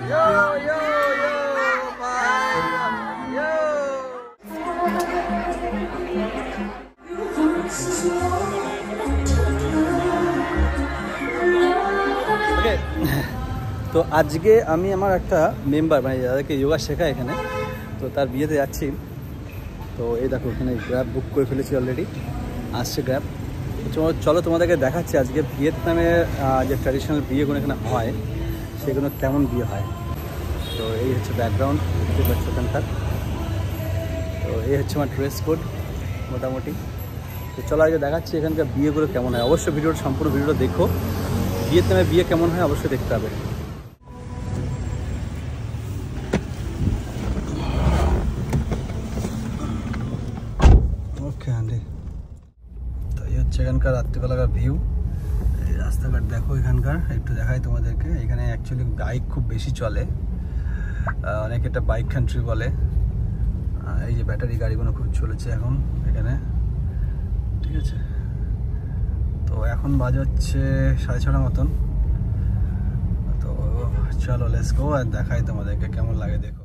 Yo, yo, yo, bye. Yo. Okay. তো আজকে আমি আমার একটা মেম্বার মানে যাদেরকে যোগা শেখায় এখানে, তো তার বিয়েতে যাচ্ছি। তো এই দেখো এখানে গ্র্যাব বুক করে ফেলেছি অলরেডি, আসছে গ্র্যাব। চলো তোমাদেরকে দেখাচ্ছি আজকে ভিয়েতনামে যে ট্র্যাডিশনাল বিয়েগুলো এখানে হয় সেগুলো কেমন বিয়ে হয়। তো এই হচ্ছে ব্যাকগ্রাউন্ড দেখতে পাচ্ছ এখানকার। তো এই হচ্ছে আমার ড্রেস কোড মোটামুটি। তো চলো আজকে দেখাচ্ছি এখানকার বিয়েগুলো কেমন হয়। অবশ্যই ভিডিওটা সম্পূর্ণ ভিডিওটা দেখো, ভিয়েতনামে বিয়ে কেমন হয় অবশ্যই দেখতে হবে। ওকে আন্টি, তো এই হচ্ছে এখানকার রাত্রিবেলাকার ভিউ। এই রাস্তাঘাট দেখো এখানকার, একটু দেখাই তোমাদেরকে। এখানে অ্যাকচুয়ালি বাইক খুব বেশি চলে, অনেকে এটা বাইক কান্ট্রি বলে। এই যে ব্যাটারি গাড়িগুলো খুব চলেছে এখন এখানে, ঠিক আছে। তো এখন বাজে হচ্ছে 6:30 মতন। তো চলো লেটস গো আর দেখাই তোমাদেরকে কেমন লাগে দেখো।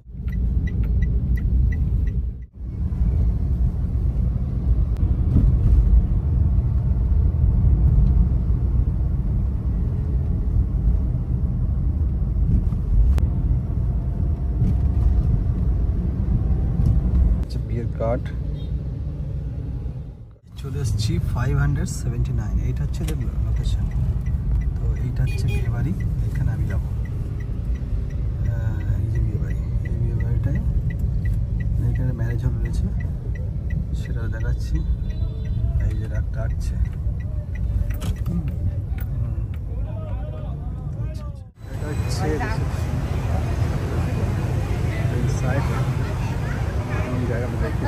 বিয়ের কার্ড চলে এসেছি 579। এইটা হচ্ছে লোকেশন। তো এইটা হচ্ছে বিয়ে বাড়ি, এখানে আমি যাবো। এই যে বিয়ে বাড়ি, এই বিয়ে বাড়িটায় এখানে ম্যারেজ হল রয়েছে, সেটাও দেখাচ্ছি। এই যে ডাক্তার আসছে। এটা হচ্ছে জায়গাটা দেখি।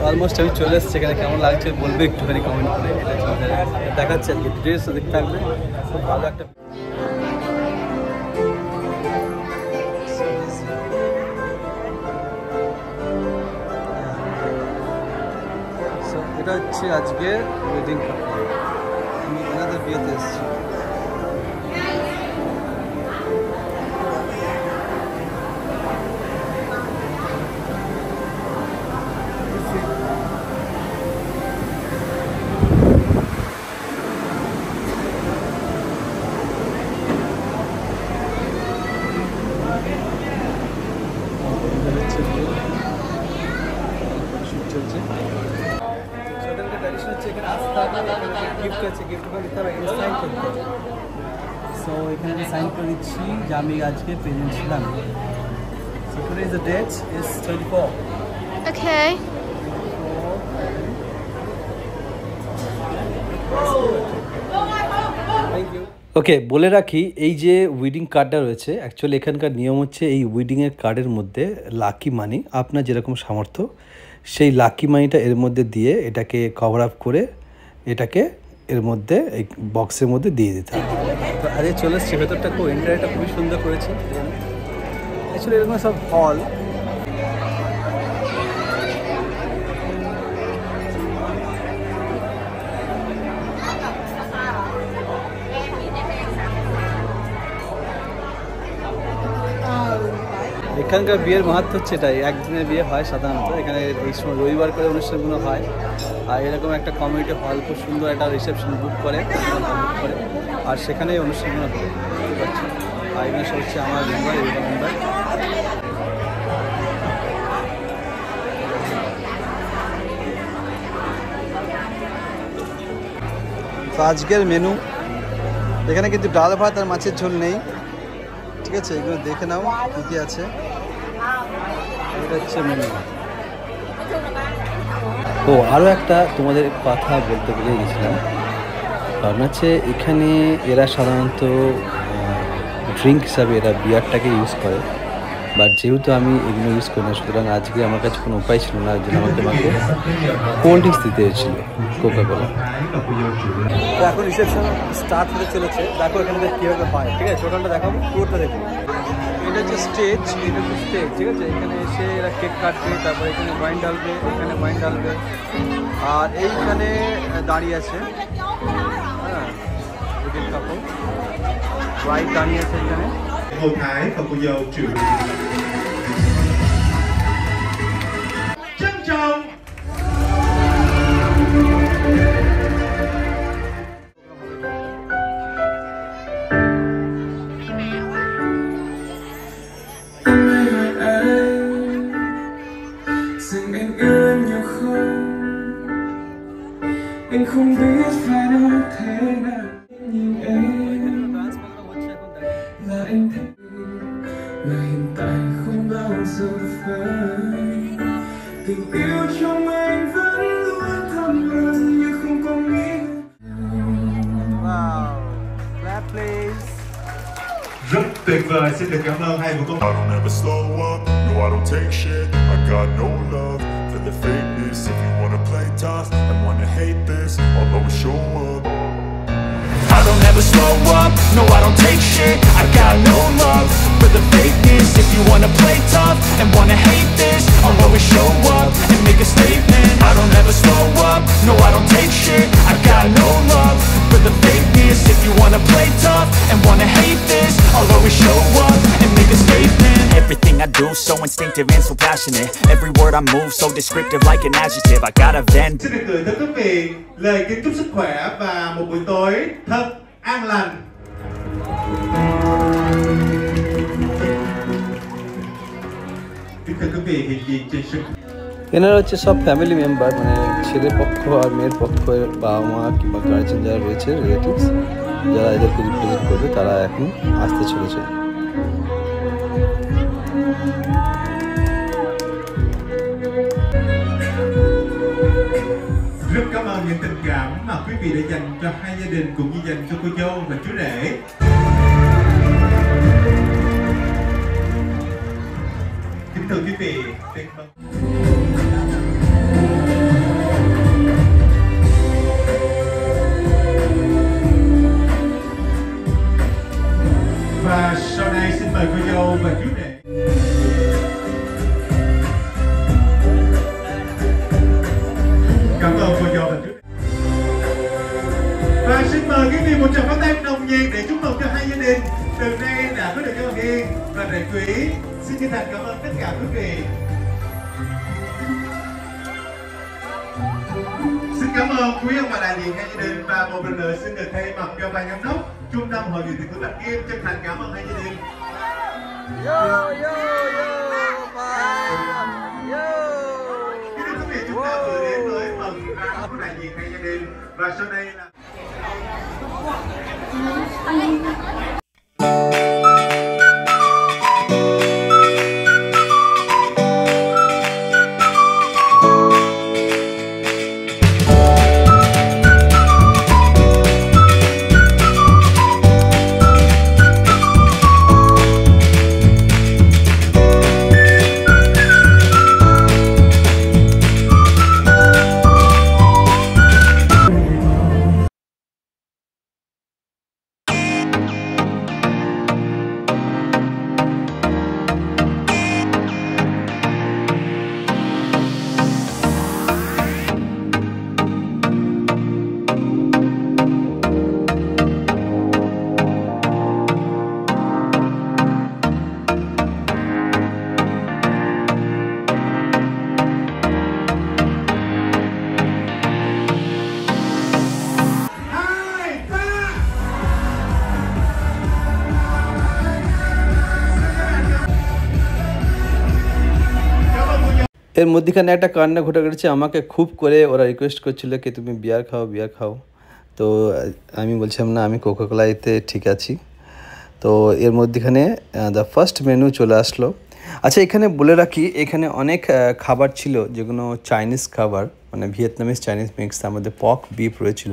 অলমোস্ট আমি চলে এসেছি এখানে। কেমন লাগছে বলবে একটুখানি কমেন্ট করে। এটা দেখাচ্ছে আজকে ড্রেসও দেখতে থাকবে, খুব ভালো একটা। এটা হচ্ছে আজকে ওয়েডিং কাপল, আমি এনাদের বিয়েতে এসেছি। সো এখানে সাইন করে দিচ্ছি যে আমি আজকে প্রেজেন্ট ছিলাম। So today's the date is 24. Okay. ওকে, বলে রাখি এই যে উইডিং কার্ডটা রয়েছে, অ্যাকচুয়ালি এখানকার নিয়ম হচ্ছে এই উইডিংয়ের কার্ডের মধ্যে লাকি মানি, আপনার যেরকম সামর্থ্য সেই লাকি মানিটা এর মধ্যে দিয়ে এটাকে কভার আপ করে এটাকে এর মধ্যে এই বক্সের মধ্যে দিয়ে দিতে হবে। তো আরে চলে এসছে ভেতরটা, খুব ইন্টারিয়রটা খুবই সুন্দর করেছে। অ্যাকচুয়ালি এরকম সব হল। এখানকার বিয়ের মাহাত্ম্য হচ্ছে এটাই, একদিনের বিয়ে হয় সাধারণত এখানে। এই সময় রবিবার করে অনুষ্ঠানগুলো হয়। আর এরকম একটা কমিউনিটি হল, খুব সুন্দর একটা রিসেপশন বুক করে আর সেখানেই অনুষ্ঠানগুলো হয়, বুঝতে পারছি। আর এখানে সব হচ্ছে আমার মেম্বার, এই মেম্বার। তো আজকের মেনু এখানে কিন্তু ডাল ভাত আর মাছের ঝোল নেই, ঠিক আছে। এগুলো দেখে নাও কী কী আছে। এটা হচ্ছে মেনু। ও আরও একটা তোমাদের কথা বলতে ভুলে গেছিলাম, কারণ হচ্ছে এখানে এরা সাধারণত ড্রিঙ্ক হিসাবে এরা বিয়ারটাকে ইউজ করে। বাট যেহেতু আমি এগুলো ইউজ করি না, সুতরাং আজকে আমার কাছে কোনো উপায় ছিল না, যেন আমাকে কোল্ড ড্রিঙ্কস দিতে হয়েছিল কোকা-কোলা। তো এখন রিসেপশন স্টার্ট হতে চলেছে, দেখো এখানে কীভাবে হয়, ঠিক আছে? টোটালটা দেখাবো, পুরোটা দেখো। এটা হচ্ছে স্টেজ, এটা হচ্ছে স্টেজ, ঠিক আছে? এখানে এসে এরা কেক কাটবে, তারপরে এখানে ওয়াইন ঢালবে, এখানে ওয়াইন ঢালবে, আর এইখানে দাঁড়িয়ে আছে, হ্যাঁ, ওদের কাপড় ওয়াইফ দাঁড়িয়ে আছে এখানে। Hậu Thái và cô dâu Triệu trân trọng. Anh không biết phải nói thế nào, nhìn em là anh thấy là hiện tại không bao giờ phai. Tình yêu trong anh vẫn luôn thầm lặng như không có nghĩa. Wow, clap please. Rất tuyệt vời, xin được cảm ơn hai vợ con. I don't ever slow up, no I don't take shit. I got no love for the fakeness. If you wanna play tough and wanna hate this, I'll always show up. I don't ever slow up, no I don't take shit. I got no love for the fakeness. If you wanna play tough and wanna hate this, I'll always show up and make a statement. I don't ever slow up, no I don't take shit. I got no love for the fakeness. If you wanna play tough and wanna hate this, I'll always show up and make a statement. Everything I do so instinctive and so passionate. Every word I move so descriptive like an adjective. I got a vent. Xin được gửi tới quý vị lời kính chúc sức khỏe và một buổi tối thật an lành. Kính thưa quý vị, hiện diện trên sân এনারা হচ্ছে সব family member, মানে ছেলের পক্ষ আর মেয়ের পক্ষের বাবা মা কিংবা গার্জেন যারা রয়েছে, রিলেটিভস যারা এদেরকে রিপ্রেজেন্ট করবে, তারা এখন আসতে চলেছে। Rất cảm ơn những tình cảm mà quý vị đã dành cho hai gia đình cũng như dành cho cô dâu và chú rể. Kính thưa quý vị, tuyệt vời. Và sau đây xin mời cô dâu và chú rể. Cảm ơn cô dâu và chú rể. Và xin mời quý vị một tràng pháo tay nồng nhiệt để chúc mừng cho hai gia đình từ nay đã có được kết hôn yên và rể quý. Xin chân thành cảm ơn tất cả quý vị. Xin cảm ơn quý ông bà đại diện hai gia đình, và một lần nữa xin được thay mặt cho ban giám đốc Trung tâm Hội Nghị Tiệc cưới Bạch Kim chân thành cảm ơn hai gia đình. Yo yo yo, bye yo. Kính thưa quý vị, chúng ta vừa đến với phần ra mắt của đại diện hai gia đình, và sau đây là এর মধ্যখানে একটা কান্না ঘটে গেছে, আমাকে খুব করে ওরা রিকোয়েস্ট করছিল কি তুমি বিয়ার খাও বিয়ার খাও, তো আমি বলছিলাম না আমি কোকা-কোলাতে ঠিক আছি। তো এর মধ্যখানে দ্য ফার্স্ট মেনু চলে আসলো। আচ্ছা, এখানে বলে রাখি, এখানে অনেক খাবার ছিল যেগুলো চাইনিজ খাবার, মানে ভিয়েতনামিজ চাইনিজ মিক্স, তার মধ্যে পক বিফ রয়েছিল।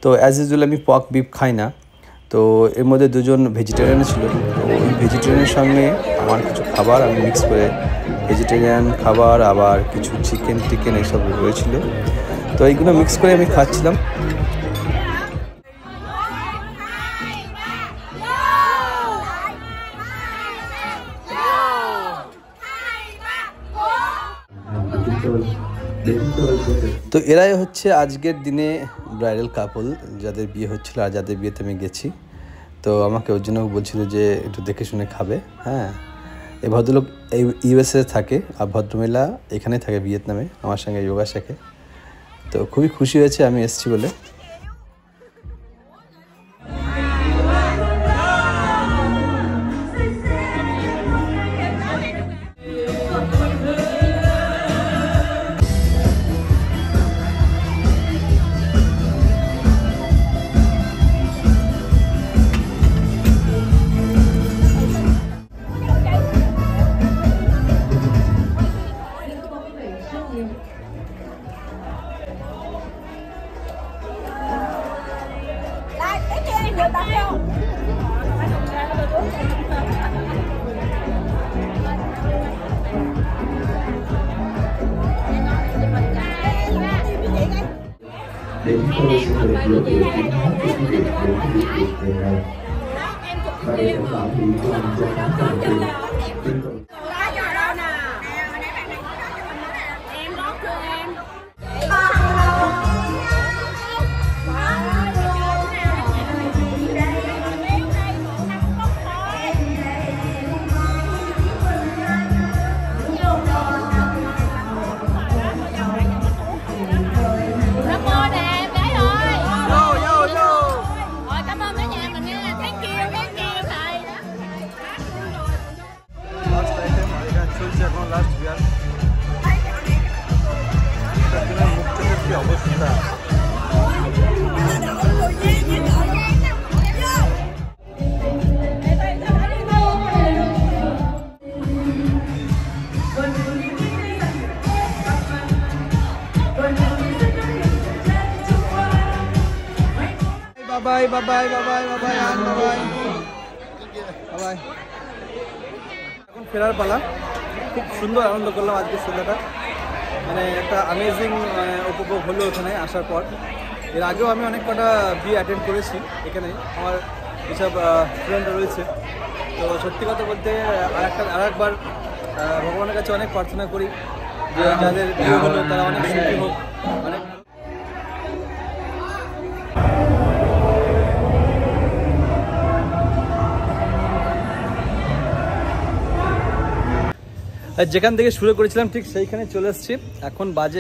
তো অ্যাজ ইউজুয়াল আমি পক বিফ খাই না, তো এর মধ্যে দুজন ভেজিটেরিয়ান ছিল। তো ওই ভেজিটেরিয়ানের সঙ্গে আমার কিছু খাবার আমি মিক্স করে, ভেজিটেরিয়ান খাবার আবার কিছু চিকেন টিকেন এইসব রয়েছিল, তো এইগুলো মিক্স করে আমি খাচ্ছিলাম। তো এরাই হচ্ছে আজকের দিনে ব্রাইডাল কাপল, যাদের বিয়ে হচ্ছিল আর যাদের বিয়েতে আমি গেছি। তো আমাকে ওর জন্য বলছিল যে একটু দেখে শুনে খাবে। হ্যাঁ, এই ভদ্রলোক এই ইউএসএ থাকে আর ভদ্রমহিলা এখানে থাকে ভিয়েতনামে, আমার সঙ্গে যোগা শেখে। তো খুবই খুশি হয়েছে আমি এসেছি বলে। Để chúng tôi sẽ được giới thiệu tiếng hát cho quý vị của buổi tiệc ngày này. Và để đảm bảo mỹ quan cho khán giả của chúng tôi. অবস্থা বাবাই বাবাই বাবাই বাবাই বাবাই বাবাই। এখন ফেরার পালা। খুব সুন্দর আনন্দ করলাম আজকে সন্ধ্যাটা, মানে একটা আমেজিং উপভোগ হলো এখানে আসার পর। এর আগেও আমি অনেক কটা বিয়ে অ্যাটেন্ড করেছি এখানে, আমার যেসব ফ্রেন্ড রয়েছে। তো সত্যি কথা বলতে আরেকবার ভগবানের কাছে অনেক প্রার্থনা করি যে যাদের বিয়ে হলো তারা অনেক সুখী হোক, অনেক। যেখান থেকে শুরু করেছিলাম ঠিক সেইখানে চলে এসেছি। এখন বাজে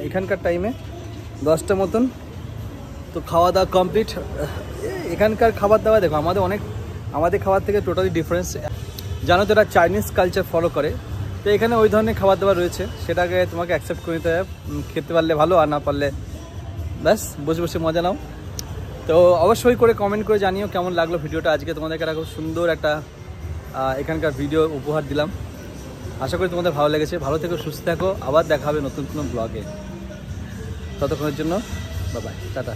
এখানকার টাইমে 10টা মতন। তো খাওয়া দাওয়া কমপ্লিট। এখানকার খাবার দাওয়া দেখো আমাদের খাবার থেকে টোটালি ডিফারেন্স। জানো তো এটা চাইনিজ কালচার ফলো করে, তো এখানে ওই ধরনের খাবার দাবার রয়েছে, সেটাকে তোমাকে অ্যাকসেপ্ট করে নিতে হবে। খেতে পারলে ভালো, আর না পারলে ব্যাস বসে বসে মজা নাও। তো অবশ্যই করে কমেন্ট করে জানিও কেমন লাগলো ভিডিওটা। আজকে তোমাদেরকে একটা খুব সুন্দর একটা এখানকার ভিডিও উপহার দিলাম। আশা করি তোমাদের ভালো লেগেছে। ভালো থেকো, সুস্থ থাকো। আবার দেখা হবে নতুন কোনো ব্লগে। ততক্ষণের জন্য বাই বাই, টাটা।